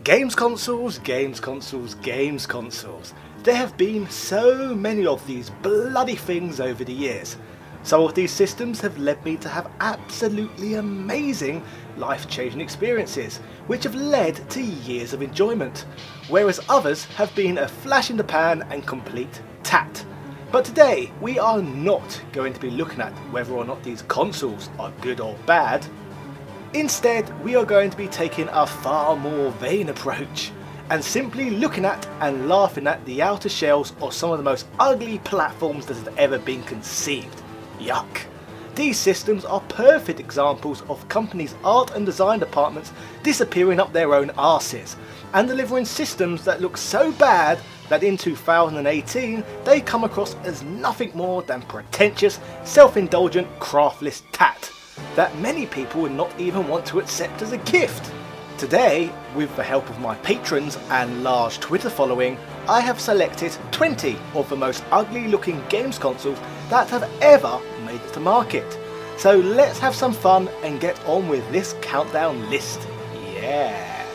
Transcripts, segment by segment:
Games consoles, games consoles, games consoles. There have been so many of these bloody things over the years. Some of these systems have led me to have absolutely amazing life-changing experiences, which have led to years of enjoyment, whereas others have been a flash in the pan and complete tat. But today we are not going to be looking at whether or not these consoles are good or bad. Instead, we are going to be taking a far more vain approach and simply looking at and laughing at the outer shells of some of the most ugly platforms that have ever been conceived. Yuck. These systems are perfect examples of companies' art and design departments disappearing up their own arses and delivering systems that look so bad that in 2018 they come across as nothing more than pretentious, self-indulgent, craftless tat that many people would not even want to accept as a gift. Today, with the help of my patrons and large Twitter following, I have selected 20 of the most ugly looking games consoles that have ever made it to market. So let's have some fun and get on with this countdown list. Yeah!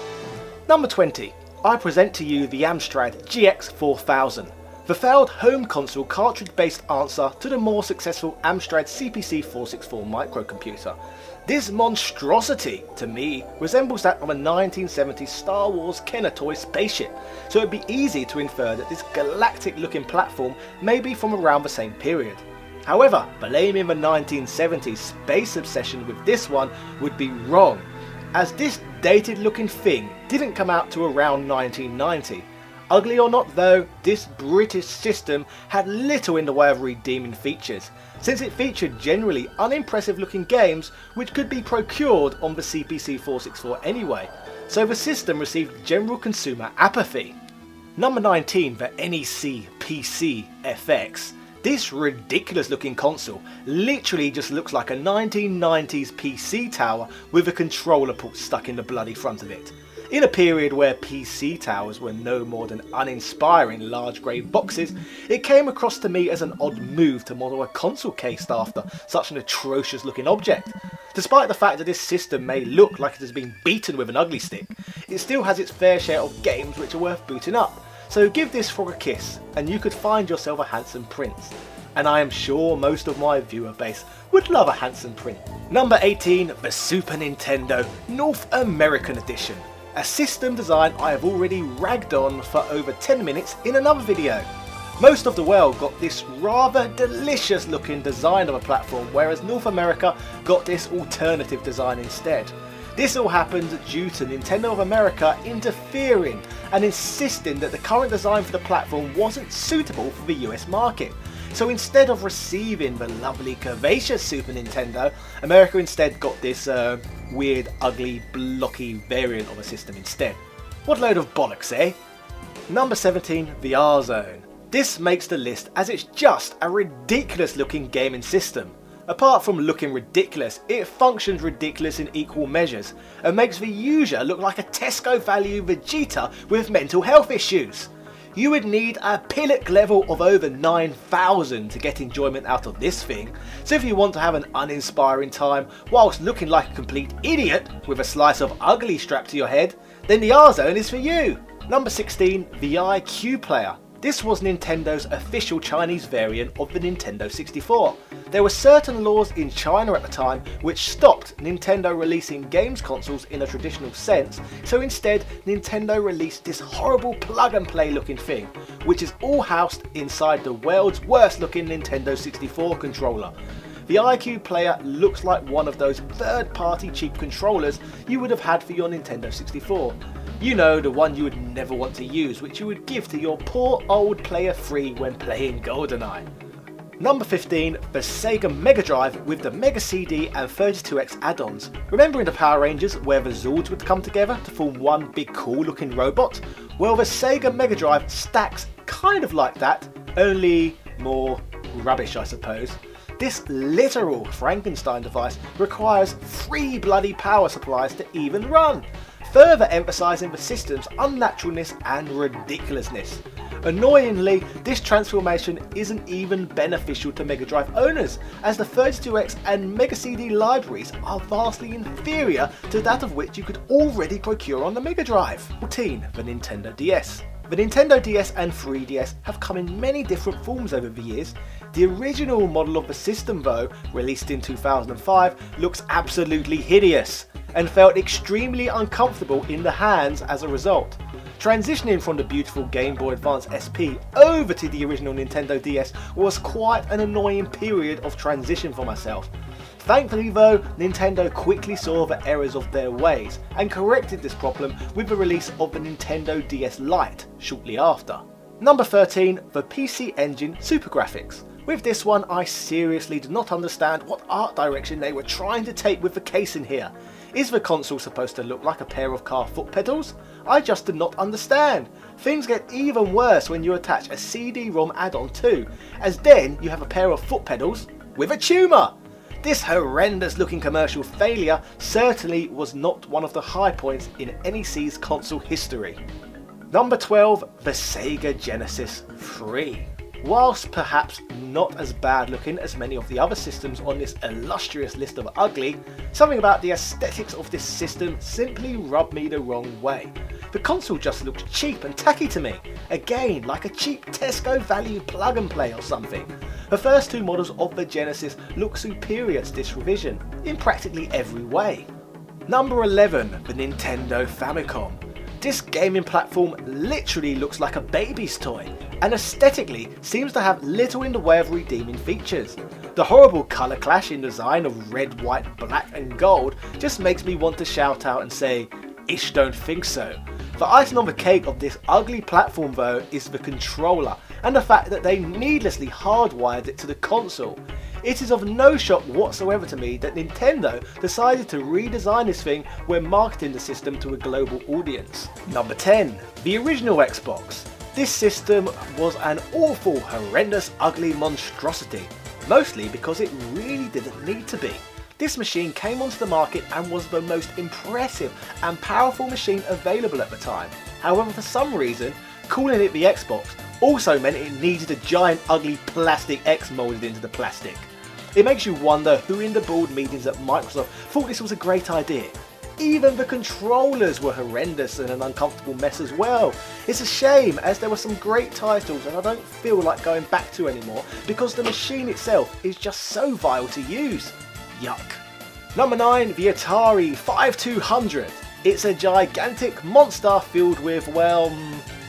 Number 20. I present to you the Amstrad GX4000. The failed home console cartridge-based answer to the more successful Amstrad CPC 464 microcomputer. This monstrosity, to me, resembles that of a 1970s Star Wars Kenner toy spaceship, so it'd be easy to infer that this galactic-looking platform may be from around the same period. However, blaming the 1970s space obsession with this one would be wrong, as this dated-looking thing didn't come out to around 1990. Ugly or not though, this British system had little in the way of redeeming features, since it featured generally unimpressive looking games which could be procured on the CPC 464 anyway, so the system received general consumer apathy. Number 19, the NEC PC FX. This ridiculous looking console literally just looks like a 1990s PC tower with a controller port stuck in the bloody front of it. In a period where PC towers were no more than uninspiring large grey boxes, it came across to me as an odd move to model a console case after such an atrocious looking object. Despite the fact that this system may look like it has been beaten with an ugly stick, it still has its fair share of games which are worth booting up. So give this frog a kiss and you could find yourself a handsome prince. And I am sure most of my viewer base would love a handsome print. Number 18, the Super Nintendo North American Edition. A system design I have already ragged on for over 10 minutes in another video. Most of the world got this rather delicious looking design of a platform, whereas North America got this alternative design instead. This all happened due to Nintendo of America interfering and insisting that the current design for the platform wasn't suitable for the US market. So instead of receiving the lovely curvaceous Super Nintendo, America instead got this weird, ugly, blocky variant of a system instead. What a load of bollocks, eh? Number 17, the R-Zone. This makes the list as it's just a ridiculous looking gaming system. Apart from looking ridiculous, it functions ridiculous in equal measures and makes the user look like a Tesco value Vegeta with mental health issues. You would need a pillock level of over 9,000 to get enjoyment out of this thing, so if you want to have an uninspiring time whilst looking like a complete idiot with a slice of ugly strapped to your head, then the R-Zone is for you. Number 16, the IQue Player. This was Nintendo's official Chinese variant of the Nintendo 64. There were certain laws in China at the time which stopped Nintendo releasing games consoles in a traditional sense, so instead Nintendo released this horrible plug and play looking thing, which is all housed inside the world's worst looking Nintendo 64 controller. The IQue Player looks like one of those third-party cheap controllers you would have had for your Nintendo 64. You know, the one you would never want to use, which you would give to your poor old player 3 when playing GoldenEye. Number 15, the Sega Megadrive with the Mega CD and 32X add-ons. Remembering the Power Rangers where the Zords would come together to form one big cool looking robot? Well, the Sega Megadrive stacks kind of like that, only more rubbish I suppose. This literal Frankenstein device requires 3 bloody power supplies to even run. further emphasising the system's unnaturalness and ridiculousness. Annoyingly, this transformation isn't even beneficial to Megadrive owners, as the 32X and Mega CD libraries are vastly inferior to that of which you could already procure on the Megadrive. 14. The Nintendo DS. The Nintendo DS and 3DS have come in many different forms over the years. The original model of the system though, released in 2005, looks absolutely hideous and felt extremely uncomfortable in the hands as a result. Transitioning from the beautiful Game Boy Advance SP over to the original Nintendo DS was quite an annoying period of transition for myself. Thankfully though, Nintendo quickly saw the errors of their ways and corrected this problem with the release of the Nintendo DS Lite shortly after. Number 13, the PC Engine Super Graphics. With this one, I seriously do not understand what art direction they were trying to take with the casing here. Is the console supposed to look like a pair of car foot pedals? I just did not understand. Things get even worse when you attach a CD-ROM add-on too, as then you have a pair of foot pedals with a tuner. This horrendous looking commercial failure certainly was not one of the high points in NEC's console history. Number 12, the Sega Genesis 3. Whilst perhaps not as bad looking as many of the other systems on this illustrious list of ugly, something about the aesthetics of this system simply rubbed me the wrong way. The console just looked cheap and tacky to me, again like a cheap Tesco value plug and play or something. The first two models of the Genesis look superior to this revision, in practically every way. Number 11, the Nintendo Famicom. This gaming platform literally looks like a baby's toy, and aesthetically seems to have little in the way of redeeming features. The horrible colour clash in design of red, white, black and gold just makes me want to shout out and say, "Ish don't think so." The icing on the cake of this ugly platform though is the controller, and the fact that they needlessly hardwired it to the console. It is of no shock whatsoever to me that Nintendo decided to redesign this thing when marketing the system to a global audience. Number 10, the original Xbox. This system was an awful, horrendous, ugly monstrosity, mostly because it really didn't need to be. This machine came onto the market and was the most impressive and powerful machine available at the time. However, for some reason, calling it the Xbox also meant it needed a giant ugly plastic X moulded into the plastic. It makes you wonder who in the board meetings at Microsoft thought this was a great idea. Even the controllers were horrendous and an uncomfortable mess as well. It's a shame, as there were some great titles and I don't feel like going back to anymore because the machine itself is just so vile to use. Yuck. Number 9, the Atari 5200. It's a gigantic monster filled with, well,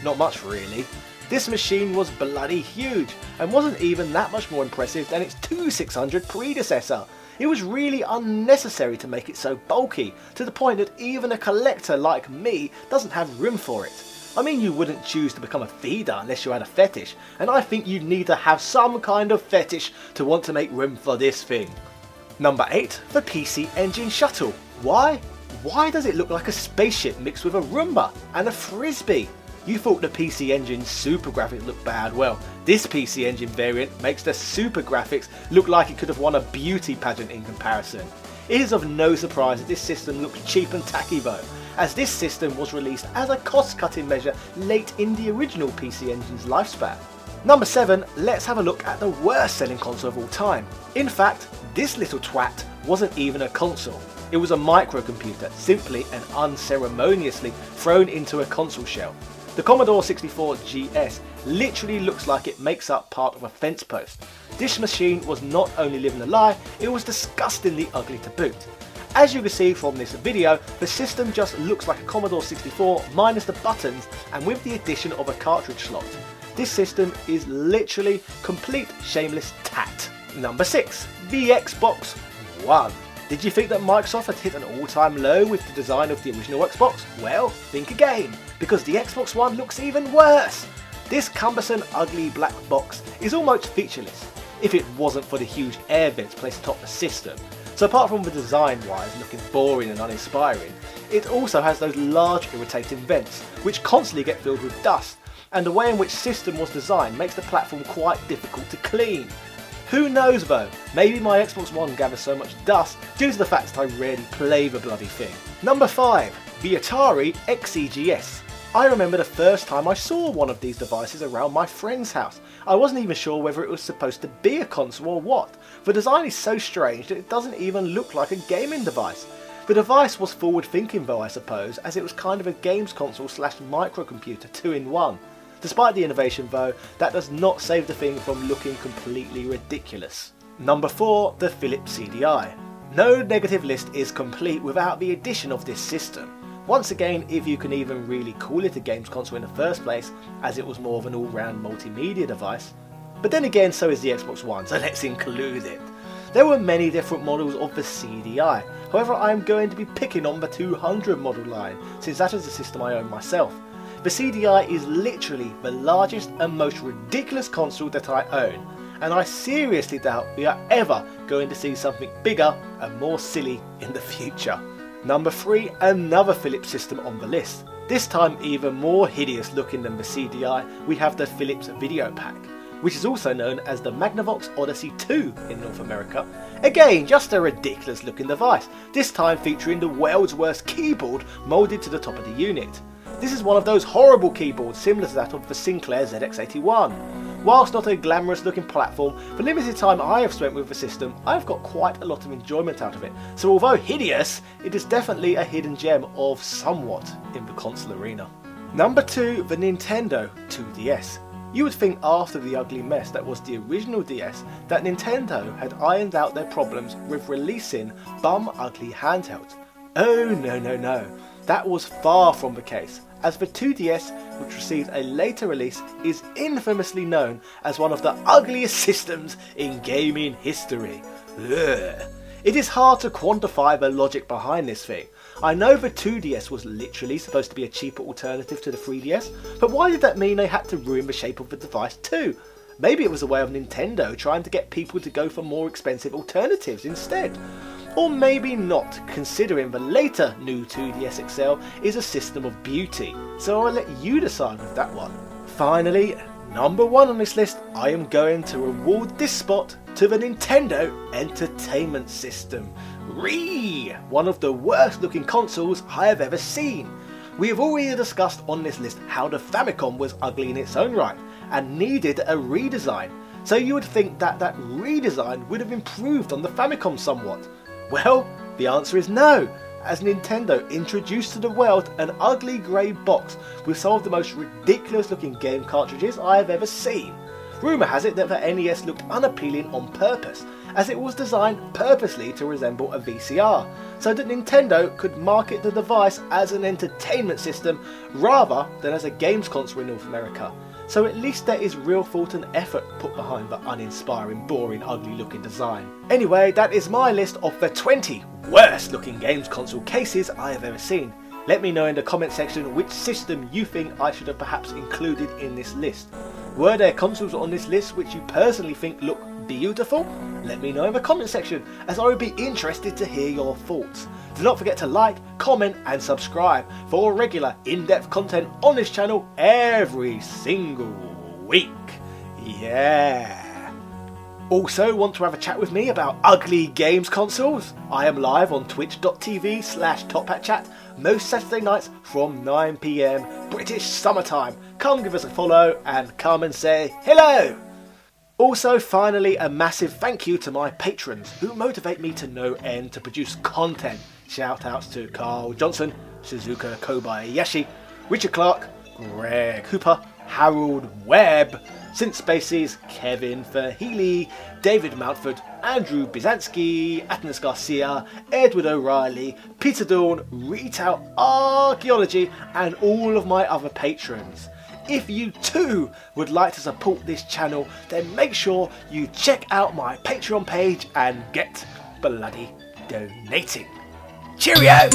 not much really. This machine was bloody huge and wasn't even that much more impressive than its 2600 predecessor. It was really unnecessary to make it so bulky, to the point that even a collector like me doesn't have room for it. I mean, you wouldn't choose to become a feeder unless you had a fetish, and I think you'd need to have some kind of fetish to want to make room for this thing. Number 8, the PC Engine Shuttle. Why? Why does it look like a spaceship mixed with a Roomba and a Frisbee? You thought the PC Engine Super Graphics looked bad. Well, this PC Engine variant makes the Super Graphics look like it could have won a beauty pageant in comparison. It is of no surprise that this system looks cheap and tacky though, as this system was released as a cost-cutting measure late in the original PC Engine's lifespan. Number 7, let's have a look at the worst selling console of all time. In fact, this little twat wasn't even a console. It was a microcomputer, simply and unceremoniously thrown into a console shell. The Commodore 64 GS literally looks like it makes up part of a fence post. This machine was not only living a lie, it was disgustingly ugly to boot. As you can see from this video, the system just looks like a Commodore 64 minus the buttons and with the addition of a cartridge slot. This system is literally complete shameless tat. Number 6, the Xbox One. Did you think that Microsoft had hit an all-time low with the design of the original Xbox? Well, think again, because the Xbox One looks even worse. This cumbersome, ugly black box is almost featureless, if it wasn't for the huge air vents placed atop the system. So apart from the design-wise looking boring and uninspiring, it also has those large irritating vents, which constantly get filled with dust, and the way in which the system was designed makes the platform quite difficult to clean. Who knows though, maybe my Xbox One gathers so much dust due to the fact that I rarely play the bloody thing. Number 5, The Atari XECS. I remember the first time I saw one of these devices around my friend's house. I wasn't even sure whether it was supposed to be a console or what. The design is so strange that it doesn't even look like a gaming device. The device was forward thinking though, I suppose, as it was kind of a games console slash microcomputer 2-in-1. Despite the innovation though, that does not save the thing from looking completely ridiculous. Number 4, the Phillips CDi. No negative list is complete without the addition of this system. Once again, if you can even really call it a games console in the first place, as it was more of an all-round multimedia device. But then again, so is the Xbox One, so let's include it. There were many different models of the CDi, however I am going to be picking on the 200 model line, since that is the system I own myself. The CDi is literally the largest and most ridiculous console that I own, and I seriously doubt we are ever going to see something bigger and more silly in the future. Number 3, another Philips system on the list. This time even more hideous looking than the CDi, we have the Philips Video Pack, which is also known as the Magnavox Odyssey 2 in North America. Again, just a ridiculous looking device, this time featuring the world's worst keyboard moulded to the top of the unit. This is one of those horrible keyboards similar to that of the Sinclair ZX81. Whilst not a glamorous looking platform, the limited time I have spent with the system, I have got quite a lot of enjoyment out of it. So although hideous, it is definitely a hidden gem of somewhat in the console arena. Number 2, the Nintendo 2DS. You would think after the ugly mess that was the original DS that Nintendo had ironed out their problems with releasing bum ugly handhelds. Oh no, that was far from the case, as the 2DS, which received a later release, is infamously known as one of the ugliest systems in gaming history. Ugh. It is hard to quantify the logic behind this thing. I know the 2DS was literally supposed to be a cheaper alternative to the 3DS, but why did that mean they had to ruin the shape of the device too? Maybe it was a way of Nintendo trying to get people to go for more expensive alternatives instead. Or maybe not, considering the later new 2DS XL is a system of beauty, so I'll let you decide with that one. Finally, number 1 on this list, I am going to award this spot to the Nintendo Entertainment System. One of the worst looking consoles I have ever seen. We have already discussed on this list how the Famicom was ugly in its own right and needed a redesign, so you would think that that redesign would have improved on the Famicom somewhat. Well, the answer is no, as Nintendo introduced to the world an ugly grey box with some of the most ridiculous looking game cartridges I have ever seen. Rumour has it that the NES looked unappealing on purpose, as it was designed purposely to resemble a VCR, so that Nintendo could market the device as an entertainment system rather than as a games console in North America. So at least there is real thought and effort put behind the uninspiring, boring, ugly looking design. Anyway, that is my list of the 20 worst looking games console cases I have ever seen. Let me know in the comment section which system you think I should have perhaps included in this list. Were there consoles on this list which you personally think look beautiful? Let me know in the comment section, as I would be interested to hear your thoughts. Do not forget to like, comment and subscribe for regular in-depth content on this channel every single week. Yeah! Also, want to have a chat with me about ugly games consoles? I am live on twitch.tv/TopHatChat most Saturday nights from 9 PM British summertime. Come give us a follow and come and say hello! Also, finally, a massive thank you to my patrons who motivate me to no end to produce content. Shout outs to Carl Johnson, Suzuka Kobayashi, Richard Clark, Greg Hooper, Harold Webb, Synth Spaces, Kevin Verheely, David Mountford, Andrew Byzanski, Atnas Garcia, Edward O'Reilly, Peter Dawn, Retail Archaeology and all of my other patrons. If you too would like to support this channel, then make sure you check out my Patreon page and get bloody donating. Cheerio!